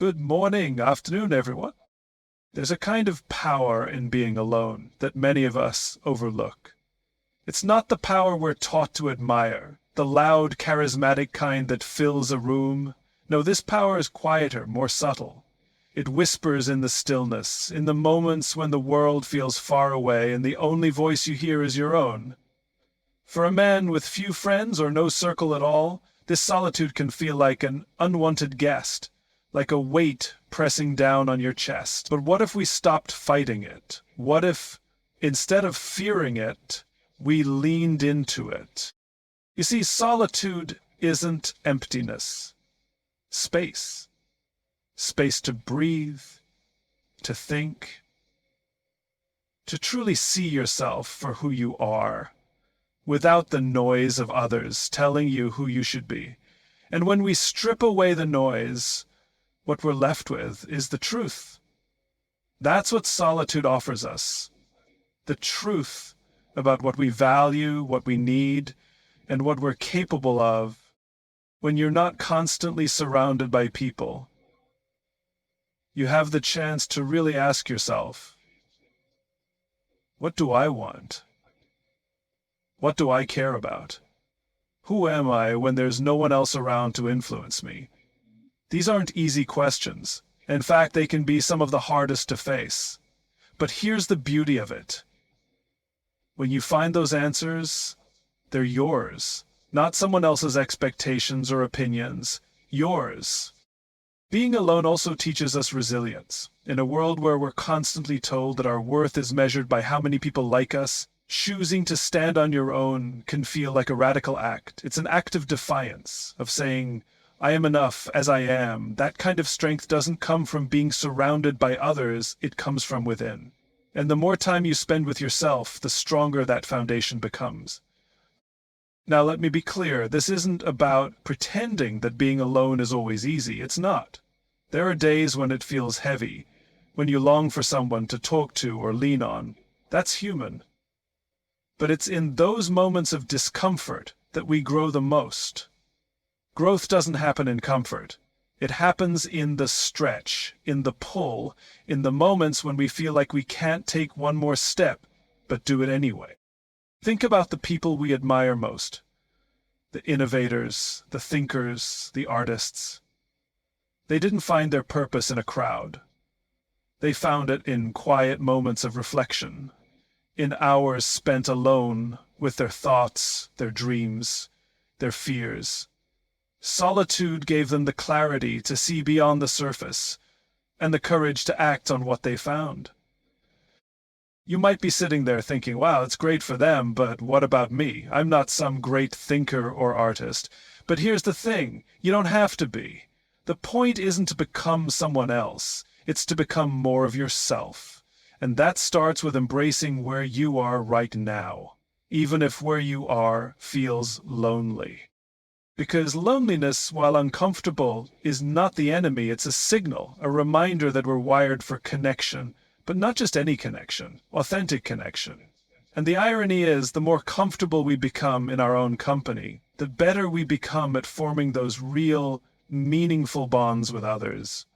Good morning, afternoon, everyone. There's a kind of power in being alone that many of us overlook. It's not the power we're taught to admire, the loud, charismatic kind that fills a room. No, this power is quieter, more subtle. It whispers in the stillness, in the moments when the world feels far away and the only voice you hear is your own. For a man with few friends or no circle at all, this solitude can feel like an unwanted guest, like a weight pressing down on your chest. But what if we stopped fighting it? What if, instead of fearing it, we leaned into it? You see, solitude isn't emptiness. Space. Space to breathe, to think, to truly see yourself for who you are, without the noise of others telling you who you should be. And when we strip away the noise, what we're left with is the truth. That's what solitude offers us. The truth about what we value, what we need, and what we're capable of when you're not constantly surrounded by people. You have the chance to really ask yourself, what do I want? What do I care about? Who am I when there's no one else around to influence me? These aren't easy questions. In fact, they can be some of the hardest to face. But here's the beauty of it. When you find those answers, they're yours, not someone else's expectations or opinions. Yours. Being alone also teaches us resilience. In a world where we're constantly told that our worth is measured by how many people like us, choosing to stand on your own can feel like a radical act. It's an act of defiance, of saying, I am enough as I am. That kind of strength doesn't come from being surrounded by others, it comes from within. And the more time you spend with yourself, the stronger that foundation becomes. Now let me be clear, this isn't about pretending that being alone is always easy. It's not. There are days when it feels heavy, when you long for someone to talk to or lean on. That's human. But it's in those moments of discomfort that we grow the most. Growth doesn't happen in comfort. It happens in the stretch, in the pull, in the moments when we feel like we can't take one more step, but do it anyway. Think about the people we admire most. The innovators, the thinkers, the artists. They didn't find their purpose in a crowd. They found it in quiet moments of reflection, in hours spent alone with their thoughts, their dreams, their fears. Solitude gave them the clarity to see beyond the surface and the courage to act on what they found. You might be sitting there thinking, wow, it's great for them, but what about me? I'm not some great thinker or artist. But here's the thing, you don't have to be. The point isn't to become someone else, it's to become more of yourself. And that starts with embracing where you are right now, even if where you are feels lonely. Because loneliness, while uncomfortable, is not the enemy, it's a signal, a reminder that we're wired for connection. But not just any connection, authentic connection. And the irony is, the more comfortable we become in our own company, the better we become at forming those real, meaningful bonds with others.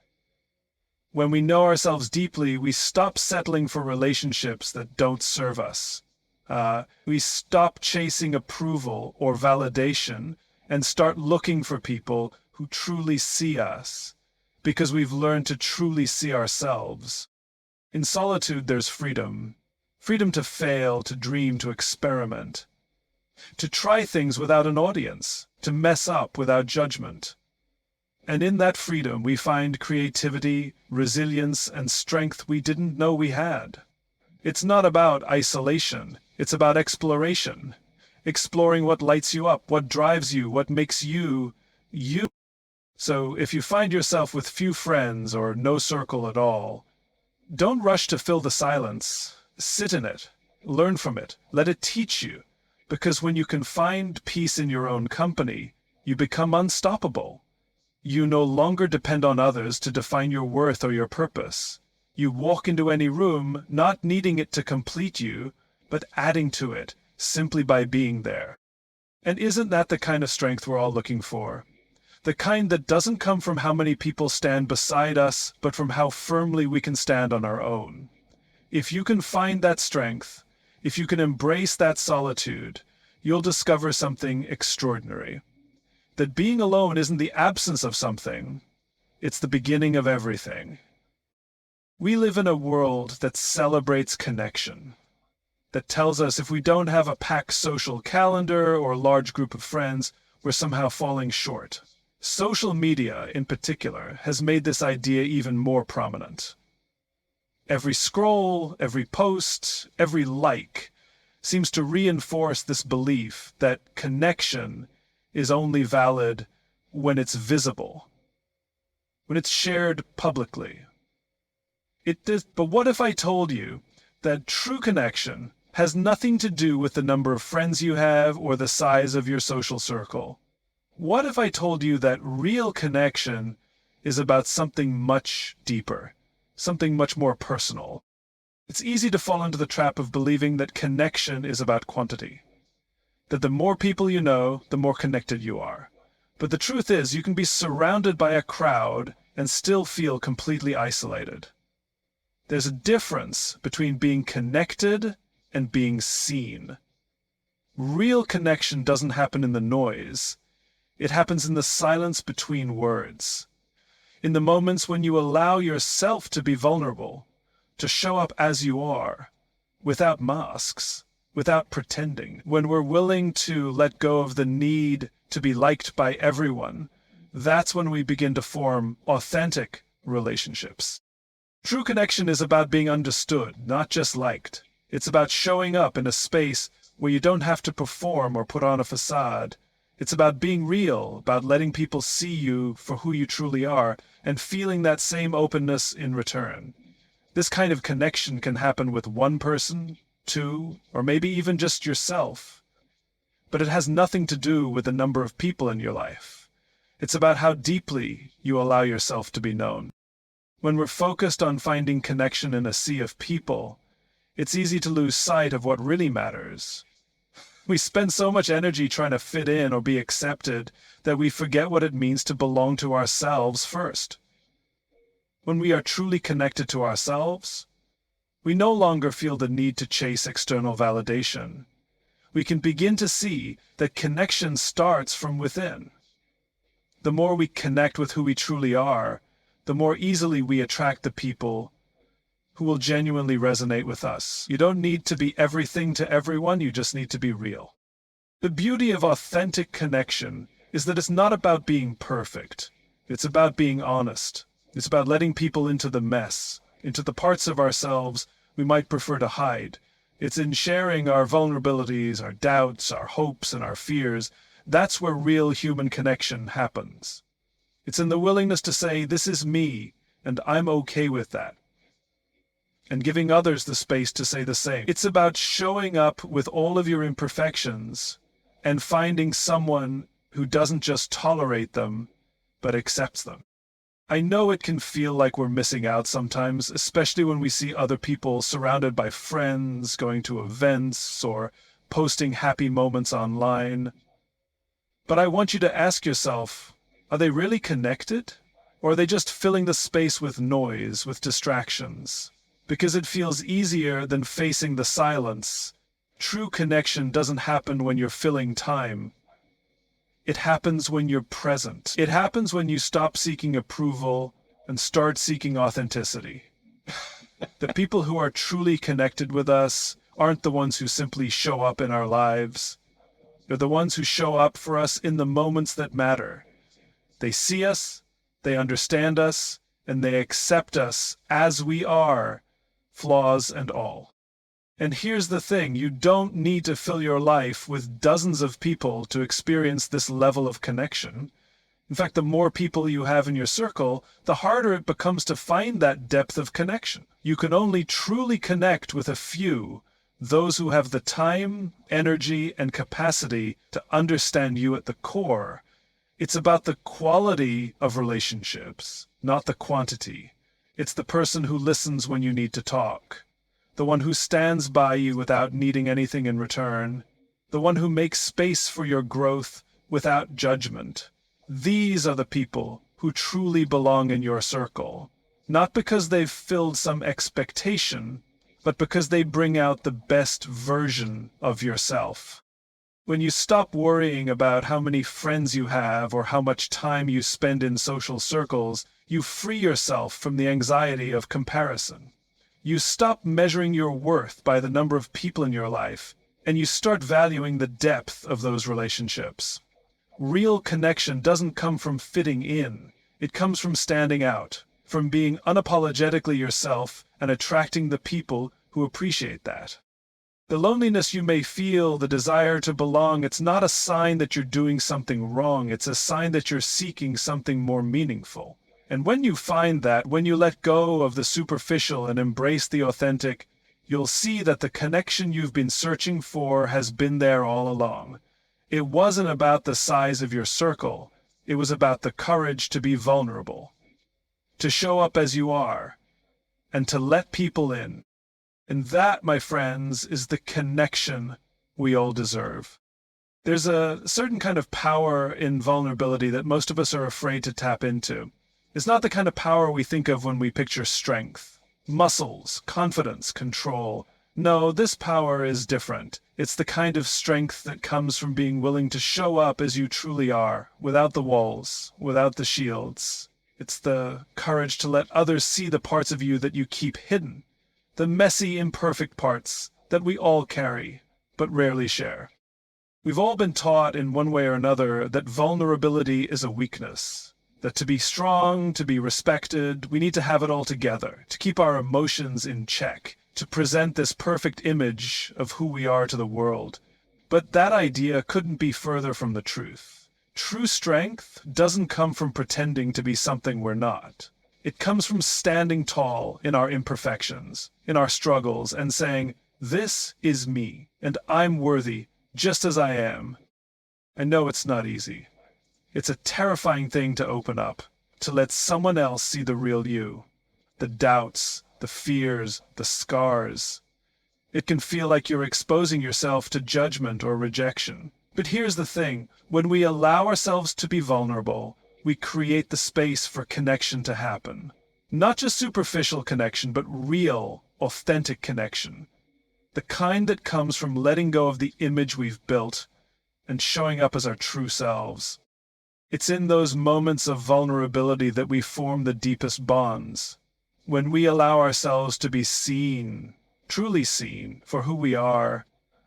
When we know ourselves deeply, we stop settling for relationships that don't serve us. We stop chasing approval or validation and start looking for people who truly see us, because we've learned to truly see ourselves. In solitude, there's freedom. Freedom to fail, to dream, to experiment. To try things without an audience. To mess up without judgment. And in that freedom, we find creativity, resilience, and strength we didn't know we had. It's not about isolation. It's about exploration. Exploring what lights you up, what drives you, what makes you, you. So if you find yourself with few friends or no circle at all, don't rush to fill the silence. Sit in it. Learn from it. Let it teach you. Because when you can find peace in your own company, you become unstoppable. You no longer depend on others to define your worth or your purpose. You walk into any room, not needing it to complete you, but adding to it, simply by being there. And isn't that the kind of strength we're all looking for? The kind that doesn't come from how many people stand beside us, but from how firmly we can stand on our own. If you can find that strength, if you can embrace that solitude, you'll discover something extraordinary. That being alone isn't the absence of something, it's the beginning of everything. We live in a world that celebrates connection, that tells us if we don't have a packed social calendar or a large group of friends, we're somehow falling short. Social media, in particular, has made this idea even more prominent. Every scroll, every post, every like seems to reinforce this belief that connection is only valid when it's visible, when it's shared publicly. But what if I told you that true connection has nothing to do with the number of friends you have or the size of your social circle? What if I told you that real connection is about something much deeper, something much more personal? It's easy to fall into the trap of believing that connection is about quantity, that the more people you know, the more connected you are. But the truth is, you can be surrounded by a crowd and still feel completely isolated. There's a difference between being connected and being seen. Real connection doesn't happen in the noise. It happens in the silence between words. In the moments when you allow yourself to be vulnerable, to show up as you are, without masks, without pretending. When we're willing to let go of the need to be liked by everyone, that's when we begin to form authentic relationships. True connection is about being understood, not just liked. It's about showing up in a space where you don't have to perform or put on a facade. It's about being real, about letting people see you for who you truly are, and feeling that same openness in return. This kind of connection can happen with one person, two, or maybe even just yourself. But it has nothing to do with the number of people in your life. It's about how deeply you allow yourself to be known. When we're focused on finding connection in a sea of people, it's easy to lose sight of what really matters. We spend so much energy trying to fit in or be accepted that we forget what it means to belong to ourselves first. When we are truly connected to ourselves, we no longer feel the need to chase external validation. We can begin to see that connection starts from within. The more we connect with who we truly are, the more easily we attract the people who will genuinely resonate with us. You don't need to be everything to everyone, you just need to be real. The beauty of authentic connection is that it's not about being perfect. It's about being honest. It's about letting people into the mess, into the parts of ourselves we might prefer to hide. It's in sharing our vulnerabilities, our doubts, our hopes, and our fears. That's where real human connection happens. It's in the willingness to say, this is me, and I'm okay with that. And giving others the space to say the same. It's about showing up with all of your imperfections and finding someone who doesn't just tolerate them, but accepts them. I know it can feel like we're missing out sometimes, especially when we see other people surrounded by friends, going to events, or posting happy moments online. But I want you to ask yourself, are they really connected? Or are they just filling the space with noise, with distractions? Because it feels easier than facing the silence. True connection doesn't happen when you're filling time. It happens when you're present. It happens when you stop seeking approval and start seeking authenticity. The people who are truly connected with us aren't the ones who simply show up in our lives. They're the ones who show up for us in the moments that matter. They see us, they understand us, and they accept us as we are, flaws and all. And here's the thing, you don't need to fill your life with dozens of people to experience this level of connection. In fact, the more people you have in your circle, the harder it becomes to find that depth of connection. You can only truly connect with a few, those who have the time, energy, and capacity to understand you at the core. It's about the quality of relationships, not the quantity. It's the person who listens when you need to talk, the one who stands by you without needing anything in return, the one who makes space for your growth without judgment. These are the people who truly belong in your circle, not because they've filled some expectation, but because they bring out the best version of yourself. When you stop worrying about how many friends you have or how much time you spend in social circles, you free yourself from the anxiety of comparison. You stop measuring your worth by the number of people in your life, and you start valuing the depth of those relationships. Real connection doesn't come from fitting in. It comes from standing out, from being unapologetically yourself and attracting the people who appreciate that. The loneliness you may feel, the desire to belong, it's not a sign that you're doing something wrong. It's a sign that you're seeking something more meaningful. And when you find that, when you let go of the superficial and embrace the authentic, you'll see that the connection you've been searching for has been there all along. It wasn't about the size of your circle. It was about the courage to be vulnerable, to show up as you are, and to let people in. And that, my friends, is the connection we all deserve. There's a certain kind of power in vulnerability that most of us are afraid to tap into. It's not the kind of power we think of when we picture strength, muscles, confidence, control. No, this power is different. It's the kind of strength that comes from being willing to show up as you truly are, without the walls, without the shields. It's the courage to let others see the parts of you that you keep hidden. The messy, imperfect parts that we all carry, but rarely share. We've all been taught in one way or another that vulnerability is a weakness, that to be strong, to be respected, we need to have it all together, to keep our emotions in check, to present this perfect image of who we are to the world. But that idea couldn't be further from the truth. True strength doesn't come from pretending to be something we're not. It comes from standing tall in our imperfections, in our struggles, and saying, "This is me, and I'm worthy just as I am." I know it's not easy. It's a terrifying thing to open up, to let someone else see the real you, the doubts, the fears, the scars. It can feel like you're exposing yourself to judgment or rejection. But here's the thing, when we allow ourselves to be vulnerable, we create the space for connection to happen. Not just superficial connection, but real, authentic connection. The kind that comes from letting go of the image we've built and showing up as our true selves. It's in those moments of vulnerability that we form the deepest bonds. When we allow ourselves to be seen, truly seen, for who we are,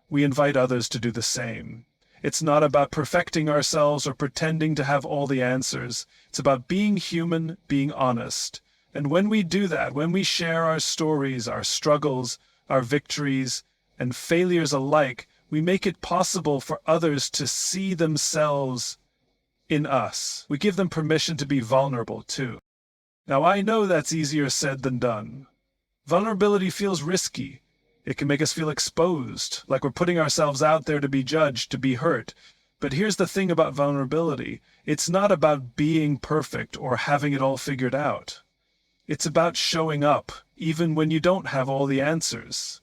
we invite others to do the same. It's not about perfecting ourselves or pretending to have all the answers. It's about being human, being honest. And when we do that, when we share our stories, our struggles, our victories, and failures alike, we make it possible for others to see themselves in us. We give them permission to be vulnerable too. Now, I know that's easier said than done. Vulnerability feels risky. It can make us feel exposed, like we're putting ourselves out there to be judged, to be hurt. But here's the thing about vulnerability. It's not about being perfect or having it all figured out. It's about showing up, even when you don't have all the answers.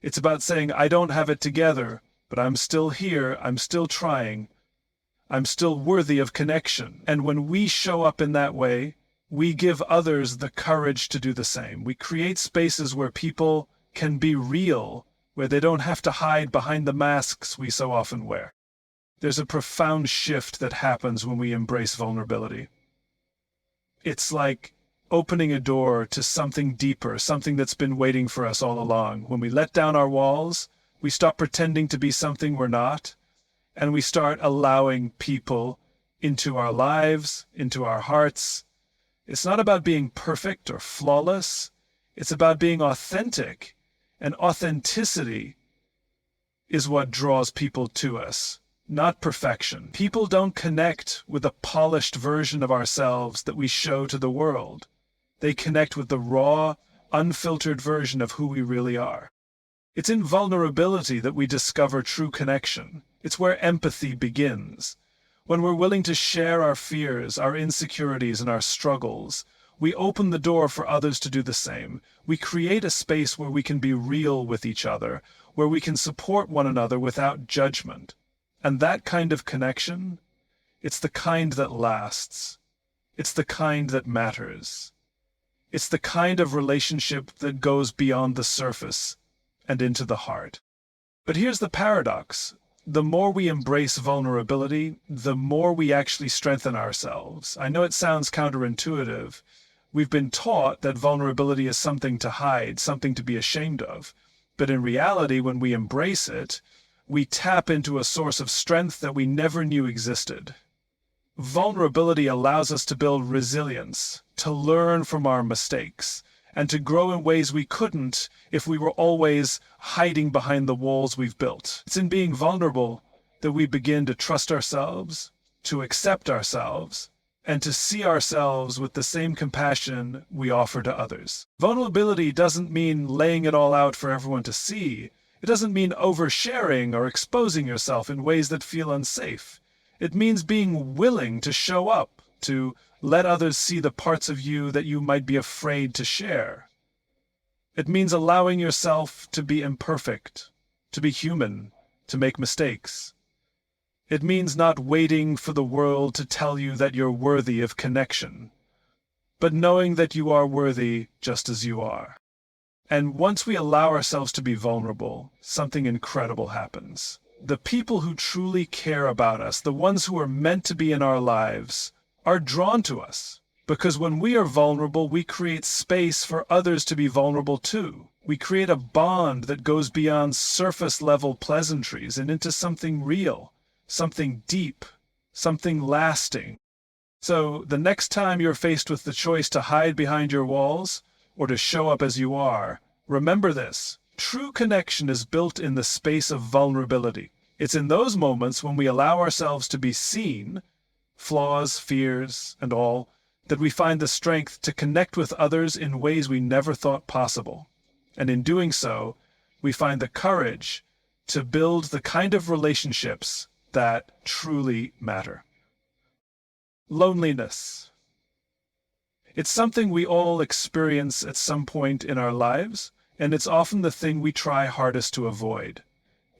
It's about saying, I don't have it together, but I'm still here, I'm still trying. I'm still worthy of connection. And when we show up in that way, we give others the courage to do the same. We create spaces where people can be real, where they don't have to hide behind the masks we so often wear. There's a profound shift that happens when we embrace vulnerability. It's like opening a door to something deeper, something that's been waiting for us all along. When we let down our walls, we stop pretending to be something we're not, and we start allowing people into our lives, into our hearts. It's not about being perfect or flawless. It's about being authentic. And authenticity is what draws people to us, not perfection. People don't connect with a polished version of ourselves that we show to the world. They connect with the raw, unfiltered version of who we really are. It's in vulnerability that we discover true connection. It's where empathy begins. When we're willing to share our fears, our insecurities, and our struggles, we open the door for others to do the same. We create a space where we can be real with each other, where we can support one another without judgment. And that kind of connection, It's the kind that lasts. It's the kind that matters. It's the kind of relationship that goes beyond the surface and into the heart. But here's the paradox. The more we embrace vulnerability, the more we actually strengthen ourselves. I know it sounds counterintuitive. We've been taught that vulnerability is something to hide, something to be ashamed of. But in reality, when we embrace it, we tap into a source of strength that we never knew existed. Vulnerability allows us to build resilience, to learn from our mistakes, and to grow in ways we couldn't if we were always hiding behind the walls we've built. It's in being vulnerable that we begin to trust ourselves, to accept ourselves, and to see ourselves with the same compassion we offer to others. Vulnerability doesn't mean laying it all out for everyone to see. It doesn't mean oversharing or exposing yourself in ways that feel unsafe. It means being willing to show up, to let others see the parts of you that you might be afraid to share. It means allowing yourself to be imperfect, to be human, to make mistakes. It means not waiting for the world to tell you that you're worthy of connection, but knowing that you are worthy just as you are. And once we allow ourselves to be vulnerable, something incredible happens. The people who truly care about us, the ones who are meant to be in our lives, are drawn to us. Because when we are vulnerable, we create space for others to be vulnerable too. We create a bond that goes beyond surface-level pleasantries and into something real, something deep, something lasting. So the next time you're faced with the choice to hide behind your walls or to show up as you are, remember this. True connection is built in the space of vulnerability. It's in those moments when we allow ourselves to be seen, flaws, fears, and all, that we find the strength to connect with others in ways we never thought possible. And in doing so, we find the courage to build the kind of relationships that truly matter. Loneliness. It's something we all experience at some point in our lives, and it's often the thing we try hardest to avoid.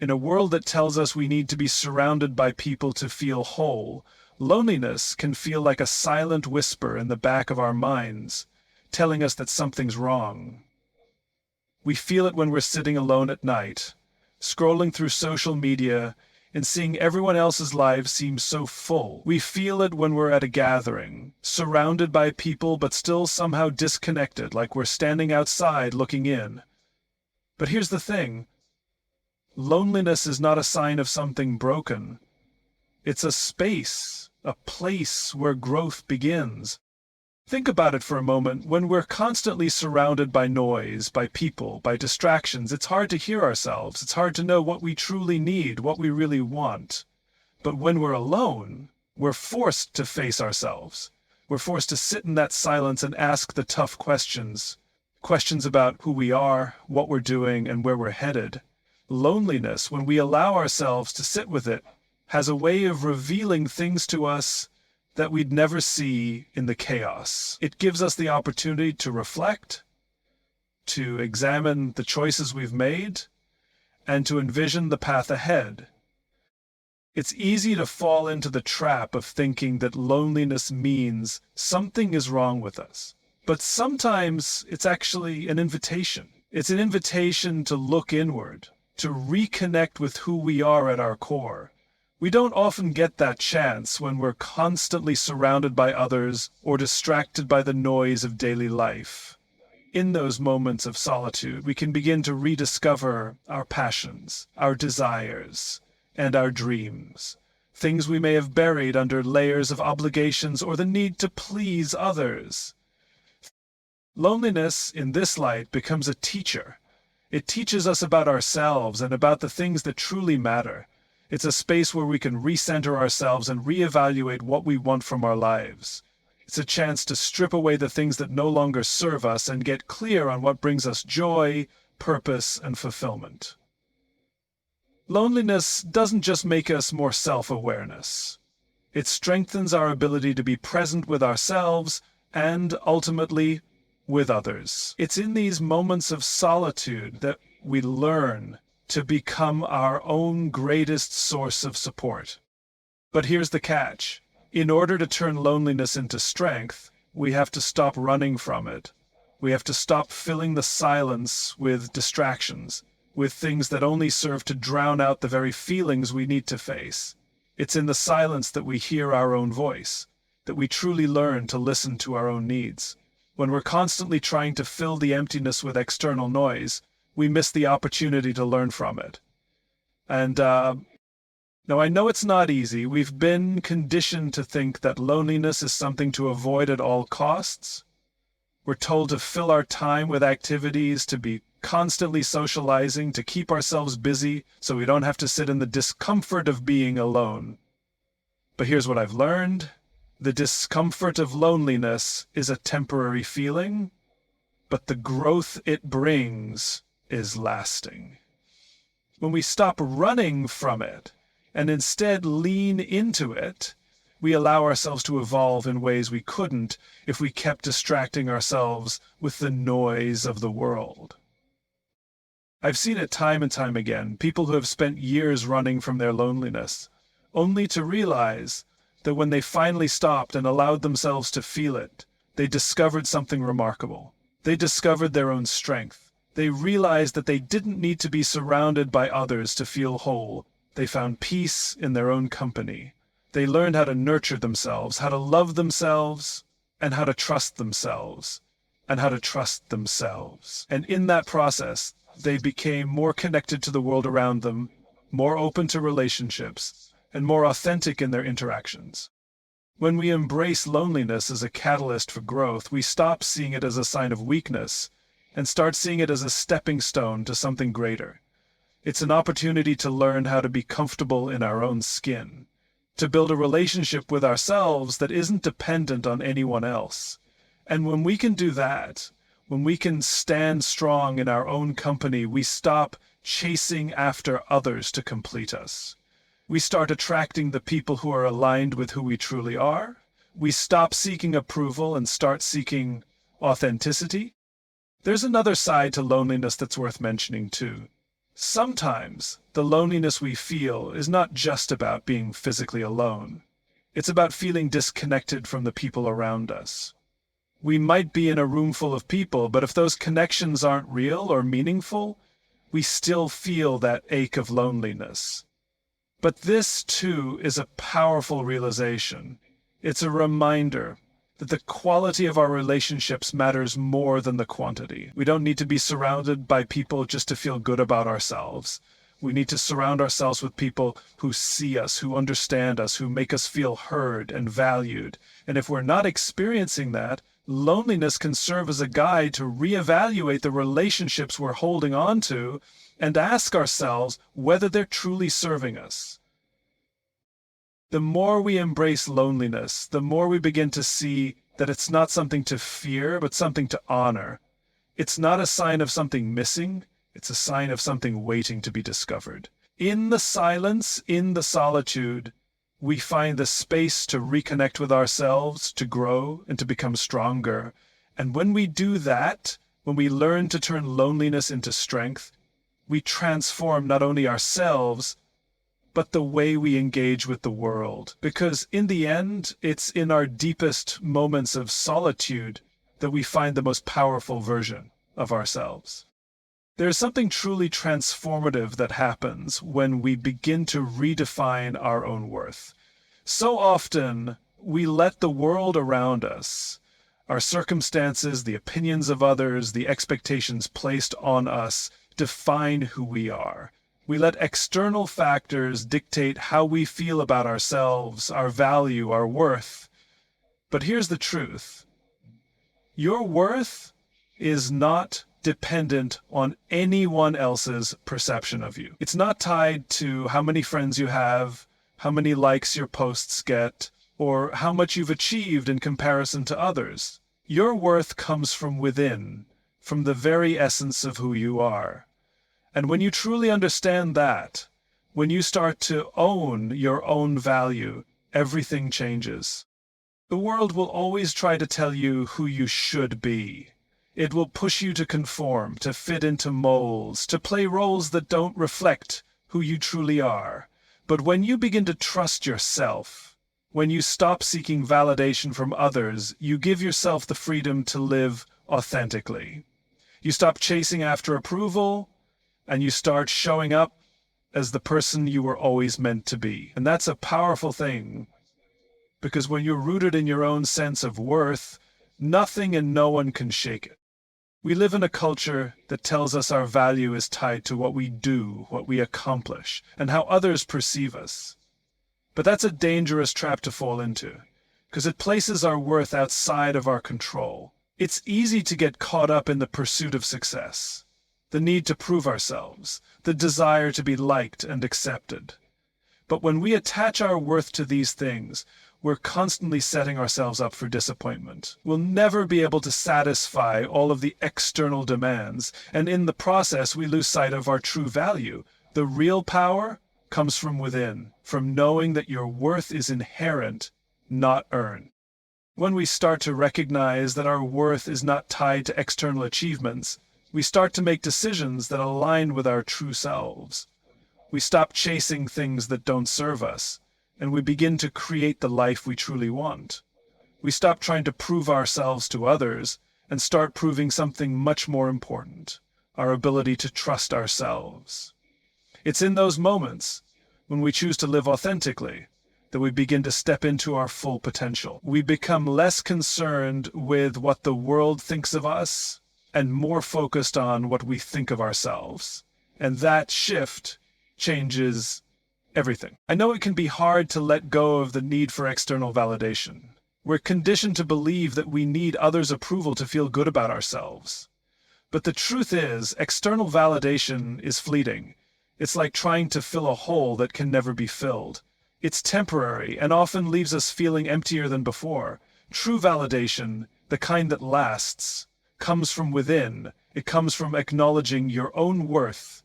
In a world that tells us we need to be surrounded by people to feel whole, loneliness can feel like a silent whisper in the back of our minds, telling us that something's wrong. We feel it when we're sitting alone at night, scrolling through social media, and seeing everyone else's lives seem so full. We feel it when we're at a gathering, surrounded by people but still somehow disconnected, like we're standing outside looking in. But here's the thing. Loneliness is not a sign of something broken. It's a space, a place where growth begins. Think about it for a moment. When we're constantly surrounded by noise, by people, by distractions, it's hard to hear ourselves. It's hard to know what we truly need, what we really want. But when we're alone, we're forced to face ourselves. We're forced to sit in that silence and ask the tough questions. Questions about who we are, what we're doing, and where we're headed. Loneliness, when we allow ourselves to sit with it, has a way of revealing things to us that we'd never see in the chaos. It gives us the opportunity to reflect, to examine the choices we've made, and to envision the path ahead. It's easy to fall into the trap of thinking that loneliness means something is wrong with us. But sometimes it's actually an invitation. It's an invitation to look inward, to reconnect with who we are at our core. We don't often get that chance when we're constantly surrounded by others or distracted by the noise of daily life. In those moments of solitude, we can begin to rediscover our passions, our desires, and our dreams. Things we may have buried under layers of obligations or the need to please others. Loneliness, in this light, becomes a teacher. It teaches us about ourselves and about the things that truly matter. It's a space where we can recenter ourselves and reevaluate what we want from our lives. It's a chance to strip away the things that no longer serve us and get clear on what brings us joy, purpose, and fulfillment. Loneliness doesn't just make us more self-awareness. It strengthens our ability to be present with ourselves and, ultimately, with others. It's in these moments of solitude that we learn to become our own greatest source of support. But here's the catch. In order to turn loneliness into strength, we have to stop running from it. We have to stop filling the silence with distractions, with things that only serve to drown out the very feelings we need to face. It's in the silence that we hear our own voice, that we truly learn to listen to our own needs. When we're constantly trying to fill the emptiness with external noise, we miss the opportunity to learn from it. And now, I know it's not easy. We've been conditioned to think that loneliness is something to avoid at all costs. We're told to fill our time with activities, to be constantly socializing, to keep ourselves busy so we don't have to sit in the discomfort of being alone. But here's what I've learned. The discomfort of loneliness is a temporary feeling, but the growth it brings is lasting. When we stop running from it and instead lean into it, we allow ourselves to evolve in ways we couldn't if we kept distracting ourselves with the noise of the world. I've seen it time and time again, people who have spent years running from their loneliness, only to realize that when they finally stopped and allowed themselves to feel it, they discovered something remarkable. They discovered their own strength. They realized that they didn't need to be surrounded by others to feel whole. They found peace in their own company. They learned how to nurture themselves, how to love themselves, and how to trust themselves, and how to trust themselves. And in that process, they became more connected to the world around them, more open to relationships, and more authentic in their interactions. When we embrace loneliness as a catalyst for growth, we stop seeing it as a sign of weakness and start seeing it as a stepping stone to something greater. It's an opportunity to learn how to be comfortable in our own skin, to build a relationship with ourselves that isn't dependent on anyone else. And when we can do that, when we can stand strong in our own company, we stop chasing after others to complete us. We start attracting the people who are aligned with who we truly are. We stop seeking approval and start seeking authenticity. There's another side to loneliness that's worth mentioning too. Sometimes the loneliness we feel is not just about being physically alone. It's about feeling disconnected from the people around us. We might be in a room full of people, but if those connections aren't real or meaningful, we still feel that ache of loneliness. But this, too, is a powerful realization. It's a reminder that the quality of our relationships matters more than the quantity. We don't need to be surrounded by people just to feel good about ourselves. We need to surround ourselves with people who see us, who understand us, who make us feel heard and valued. And if we're not experiencing that, loneliness can serve as a guide to reevaluate the relationships we're holding on to and ask ourselves whether they're truly serving us. The more we embrace loneliness, the more we begin to see that it's not something to fear, but something to honor. It's not a sign of something missing, it's a sign of something waiting to be discovered. In the silence, in the solitude, we find the space to reconnect with ourselves, to grow, and to become stronger. And when we do that, when we learn to turn loneliness into strength, we transform not only ourselves, but the way we engage with the world. Because in the end, it's in our deepest moments of solitude that we find the most powerful version of ourselves. There's something truly transformative that happens when we begin to redefine our own worth. So often, we let the world around us, our circumstances, the opinions of others, the expectations placed on us, define who we are. We let external factors dictate how we feel about ourselves, our value, our worth. But here's the truth. Your worth is not dependent on anyone else's perception of you. It's not tied to how many friends you have, how many likes your posts get, or how much you've achieved in comparison to others. Your worth comes from within, from the very essence of who you are. And when you truly understand that, when you start to own your own value, everything changes. The world will always try to tell you who you should be. It will push you to conform, to fit into molds, to play roles that don't reflect who you truly are. But when you begin to trust yourself, When you stop seeking validation from others, you give yourself the freedom to live authentically. You stop chasing after approval, and you start showing up as the person you were always meant to be. And that's a powerful thing, because when you're rooted in your own sense of worth, nothing and no one can shake it. We live in a culture that tells us our value is tied to what we do, what we accomplish, and how others perceive us. But that's a dangerous trap to fall into, because it places our worth outside of our control. It's easy to get caught up in the pursuit of success, the need to prove ourselves, the desire to be liked and accepted. But when we attach our worth to these things, we're constantly setting ourselves up for disappointment. We'll never be able to satisfy all of the external demands, and in the process we lose sight of our true value. The real power comes from within, from knowing that your worth is inherent, not earned. When we start to recognize that our worth is not tied to external achievements, we start to make decisions that align with our true selves. We stop chasing things that don't serve us, and we begin to create the life we truly want. We stop trying to prove ourselves to others and start proving something much more important, our ability to trust ourselves. It's in those moments, when we choose to live authentically, that we begin to step into our full potential. We become less concerned with what the world thinks of us and more focused on what we think of ourselves. And that shift changes everything. I know it can be hard to let go of the need for external validation. We're conditioned to believe that we need others' approval to feel good about ourselves. But the truth is, external validation is fleeting. It's like trying to fill a hole that can never be filled. It's temporary and often leaves us feeling emptier than before. True validation, the kind that lasts, comes from within. It comes from acknowledging your own worth,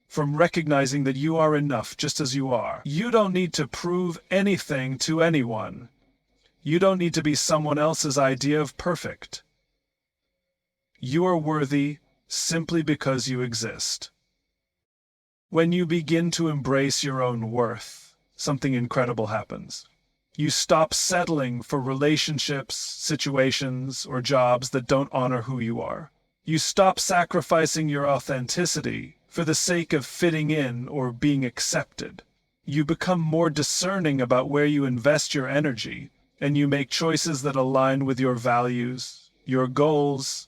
from recognizing that you are enough just as you are. You don't need to prove anything to anyone. You don't need to be someone else's idea of perfect. You are worthy simply because you exist. When you begin to embrace your own worth, something incredible happens. You stop settling for relationships, situations, or jobs that don't honor who you are. You stop sacrificing your authenticity for the sake of fitting in or being accepted. You become more discerning about where you invest your energy, and you make choices that align with your values, your goals,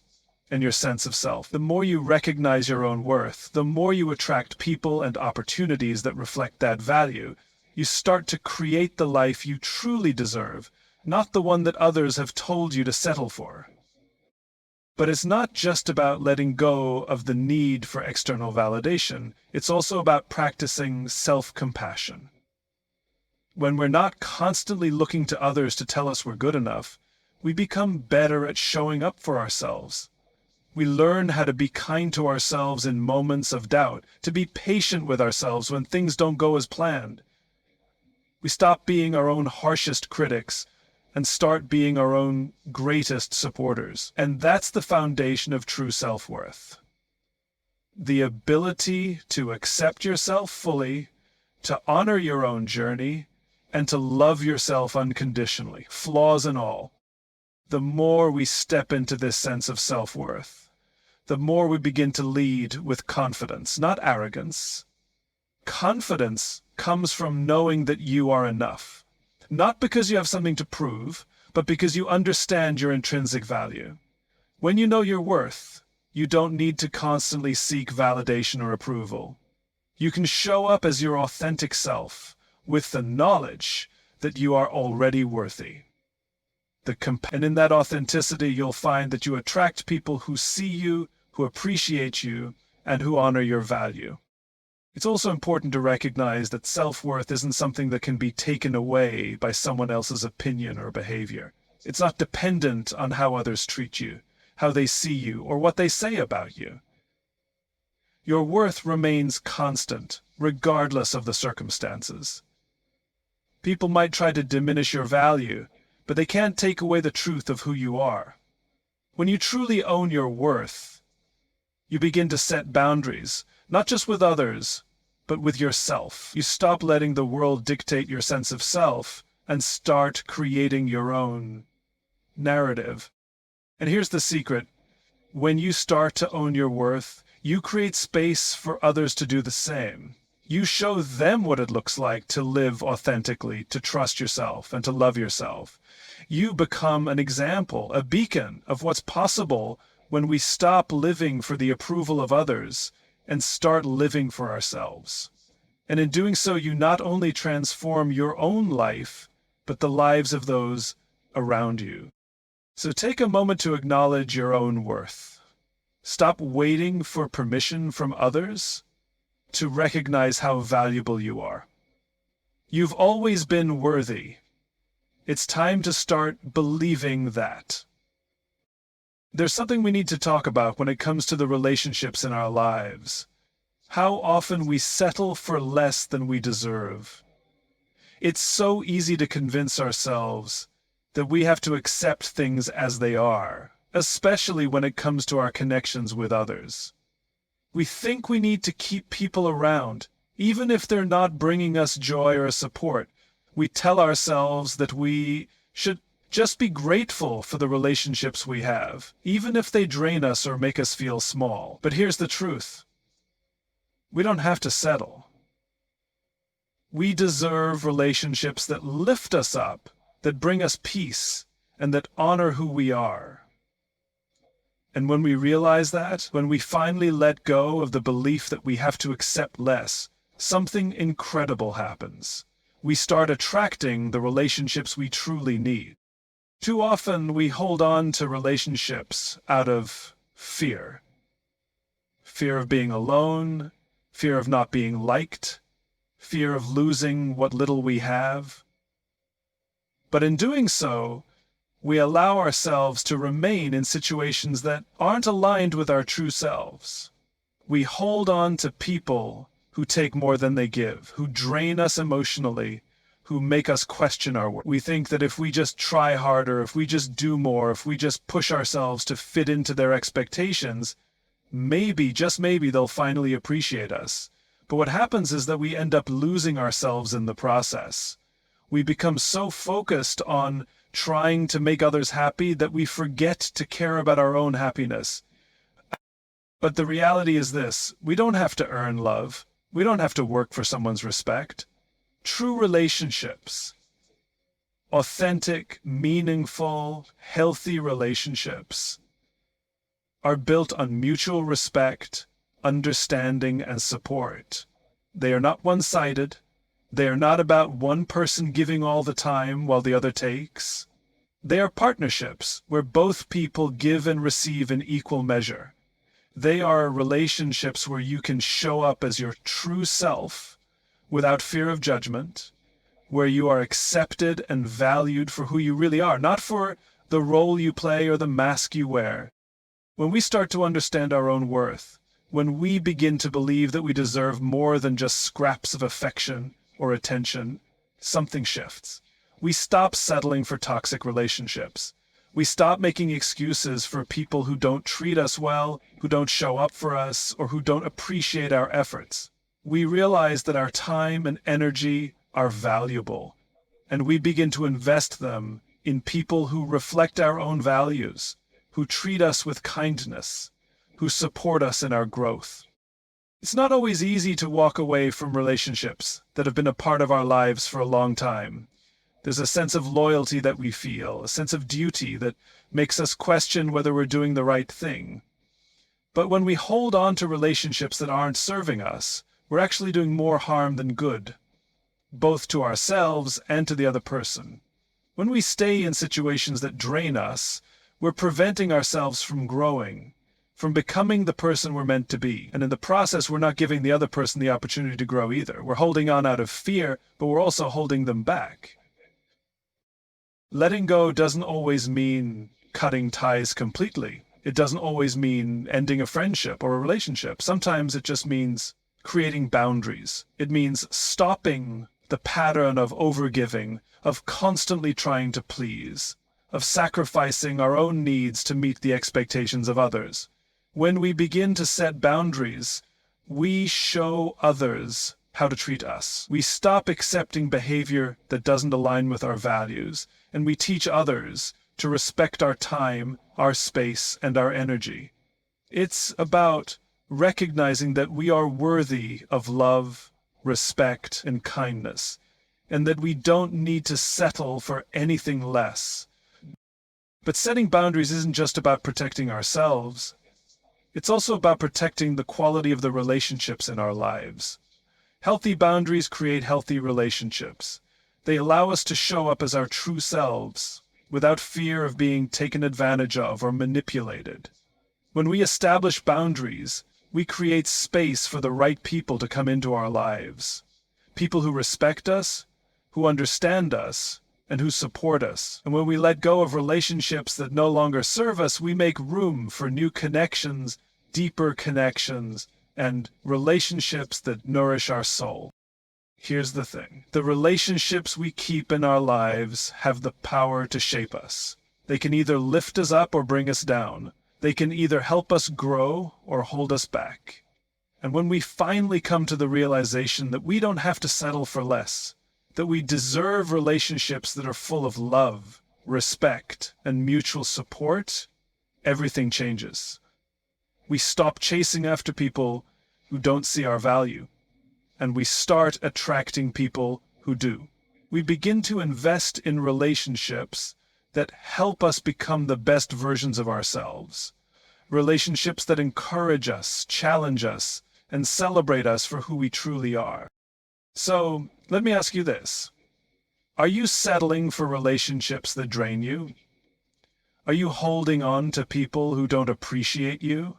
and your sense of self. The more you recognize your own worth, the more you attract people and opportunities that reflect that value. You start to create the life you truly deserve, not the one that others have told you to settle for. But it's not just about letting go of the need for external validation. It's also about practicing self-compassion. When we're not constantly looking to others to tell us we're good enough, we become better at showing up for ourselves. We learn how to be kind to ourselves in moments of doubt, to be patient with ourselves when things don't go as planned. We stop being our own harshest critics and start being our own greatest supporters. And that's the foundation of true self-worth. The ability to accept yourself fully, to honor your own journey, and to love yourself unconditionally, flaws and all. The more we step into this sense of self-worth, the more we begin to lead with confidence, not arrogance. Confidence comes from knowing that you are enough. Not because you have something to prove, but because you understand your intrinsic value. When you know your worth, you don't need to constantly seek validation or approval. You can show up as your authentic self with the knowledge that you are already worthy. And in that authenticity, you'll find that you attract people who see you, who appreciate you, and who honor your value. It's also important to recognize that self-worth isn't something that can be taken away by someone else's opinion or behavior. It's not dependent on how others treat you, how they see you, or what they say about you. Your worth remains constant, regardless of the circumstances. People might try to diminish your value, but they can't take away the truth of who you are. When you truly own your worth, you begin to set boundaries, not just with others, but with yourself. You stop letting the world dictate your sense of self, and start creating your own narrative. And here's the secret. When you start to own your worth, you create space for others to do the same. You show them what it looks like to live authentically, to trust yourself, and to love yourself. You become an example, a beacon of what's possible when we stop living for the approval of others and start living for ourselves. And in doing so, you not only transform your own life, but the lives of those around you. So take a moment to acknowledge your own worth. Stop waiting for permission from others to recognize how valuable you are. You've always been worthy. It's time to start believing that. There's something we need to talk about when it comes to the relationships in our lives. How often we settle for less than we deserve. It's so easy to convince ourselves that we have to accept things as they are, especially when it comes to our connections with others. We think we need to keep people around, even if they're not bringing us joy or support. We tell ourselves that we should just be grateful for the relationships we have, even if they drain us or make us feel small. But here's the truth. We don't have to settle. We deserve relationships that lift us up, that bring us peace, and that honor who we are. And when we realize that, when we finally let go of the belief that we have to accept less, something incredible happens. We start attracting the relationships we truly need. Too often we hold on to relationships out of fear. Fear of being alone, fear of not being liked, fear of losing what little we have. But in doing so, we allow ourselves to remain in situations that aren't aligned with our true selves. We hold on to people who take more than they give, who drain us emotionally, who make us question our worth. We think that if we just try harder, if we just do more, if we just push ourselves to fit into their expectations, maybe, just maybe, they'll finally appreciate us. But what happens is that we end up losing ourselves in the process. We become so focused on trying to make others happy that we forget to care about our own happiness. But the reality is this: we don't have to earn love. We don't have to work for someone's respect. True relationships, authentic, meaningful, healthy relationships, are built on mutual respect, understanding, and support. They are not one-sided. They are not about one person giving all the time while the other takes. They are partnerships where both people give and receive in equal measure. They are relationships where you can show up as your true self without fear of judgment, where you are accepted and valued for who you really are, not for the role you play or the mask you wear. When we start to understand our own worth, when we begin to believe that we deserve more than just scraps of affection or attention, something shifts. We stop settling for toxic relationships. We stop making excuses for people who don't treat us well, who don't show up for us, or who don't appreciate our efforts. We realize that our time and energy are valuable, and we begin to invest them in people who reflect our own values, who treat us with kindness, who support us in our growth. It's not always easy to walk away from relationships that have been a part of our lives for a long time. There's a sense of loyalty that we feel, a sense of duty that makes us question whether we're doing the right thing. But when we hold on to relationships that aren't serving us, we're actually doing more harm than good, both to ourselves and to the other person. When we stay in situations that drain us, we're preventing ourselves from growing, from becoming the person we're meant to be. And in the process, we're not giving the other person the opportunity to grow either. We're holding on out of fear, but we're also holding them back. Letting go doesn't always mean cutting ties completely. It doesn't always mean ending a friendship or a relationship. Sometimes it just means creating boundaries. It means stopping the pattern of overgiving, of constantly trying to please, of sacrificing our own needs to meet the expectations of others. When we begin to set boundaries, we show others how to treat us. We stop accepting behavior that doesn't align with our values, and we teach others to respect our time, our space, and our energy. It's about recognizing that we are worthy of love, respect, and kindness, and that we don't need to settle for anything less. But setting boundaries isn't just about protecting ourselves. It's also about protecting the quality of the relationships in our lives. Healthy boundaries create healthy relationships. They allow us to show up as our true selves, without fear of being taken advantage of or manipulated. When we establish boundaries, we create space for the right people to come into our lives. People who respect us, who understand us, and who support us. And when we let go of relationships that no longer serve us, we make room for new connections, deeper connections, and relationships that nourish our soul. Here's the thing. The relationships we keep in our lives have the power to shape us. They can either lift us up or bring us down. They can either help us grow or hold us back. And when we finally come to the realization that we don't have to settle for less, that we deserve relationships that are full of love, respect, and mutual support, everything changes. We stop chasing after people who don't see our value, and we start attracting people who do. We begin to invest in relationships that help us become the best versions of ourselves. Relationships that encourage us, challenge us, and celebrate us for who we truly are. So, let me ask you this. Are you settling for relationships that drain you? Are you holding on to people who don't appreciate you?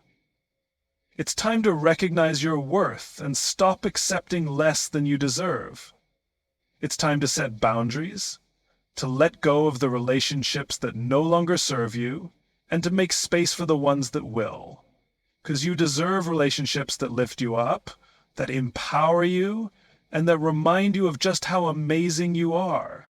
It's time to recognize your worth and stop accepting less than you deserve. It's time to set boundaries, to let go of the relationships that no longer serve you, and to make space for the ones that will. Because you deserve relationships that lift you up, that empower you, and that remind you of just how amazing you are.